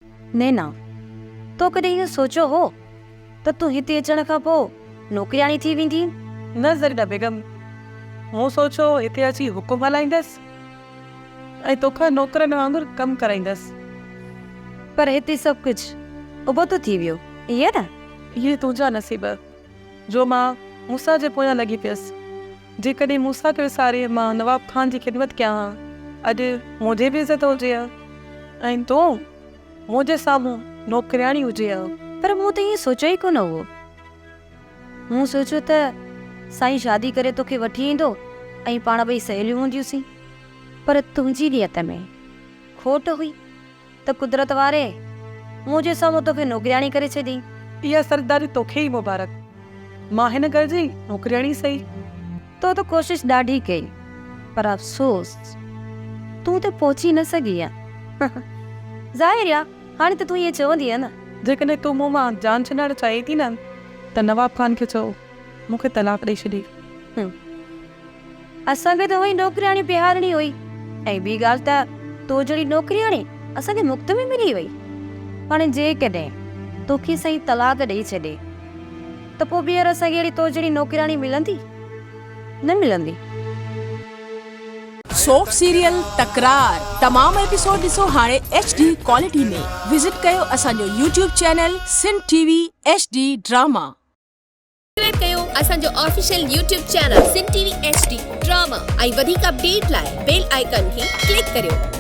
नैना, तो कॾहिं इहो सोचियो हो त तूं हिते अचण खां पोइ नौकिरियाणी थी वेंदी? न ज़रीना बेगम, मूं सोचियो हिते अची हुकुम हलाईंदसि ऐं तोखां नौकरनि वांगुरु कमु कराईंदसि। पर हिते सभु कुझु उबो तो थी वियो, इहे न? इहे तुंहिंजा नसीब जो मां मूसा जे पोयां लॻी पियसि। जेकॾहिं मूसा खे विसारे मां नवाब खान जी ख़िदमत कयां हा, अॼु मुंहिंजी बि इज़त हुजे हा ऐं तूं मुंहिंजे साम्हूं नौकिरियाणी हुजे हा। पर मूं त ईअं सोचियो ई कोन हुओ। मूं सोचियो त साईं शादी करे तोखे वठी ईंदो ऐं पाण ॿई सहेलियूं हूंदियूंसीं। पर तुंहिंजी नियत में खोट हुई त कुदरत वारे मुंहिंजे साम्हूं तोखे नौकिरियाणी करे छॾी। इहा सरदारी तोखे ई मुबारक। मां हिन घर जी नौकिरियाणी सही। तो त कोशिश ॾाढी कई, पर अफ़सोस तूं त पहुची न सघी आहे। ज़ाहिर आहे हाणे त तूं ईअं चवंदी आहे न। जेकॾहिं तूं मूं मां जान छॾणु चाहे थी न त नवाब खान खे चओ मूंखे तलाक ॾेई छॾी। असांखे त उहे नौकिरियाणी पिहारणी हुई ऐं ॿी ॻाल्हि त तो जहिड़ी नौकिरियाणी असांखे मुफ़्त में मिली वई। हाणे जेकॾहिं तोखे सही तलाक ॾेई छॾे त पोइ ॿीहर असांखे अहिड़ी तो जहिड़ी नौकिरियाणी मिलंदी? न मिलंदी। सोप सीरियल तकरार तमाम एपिसोड ॾिसो हाणे HD क्वालिटी में। विजिट कयो असांजो YouTube channel Sindh TV HD drama. Subscribe कयो असांजो official YouTube channel Sindh TV HD drama ऐं वधीक अपडेट लाइ बेल आइकन खे क्लिक करियो।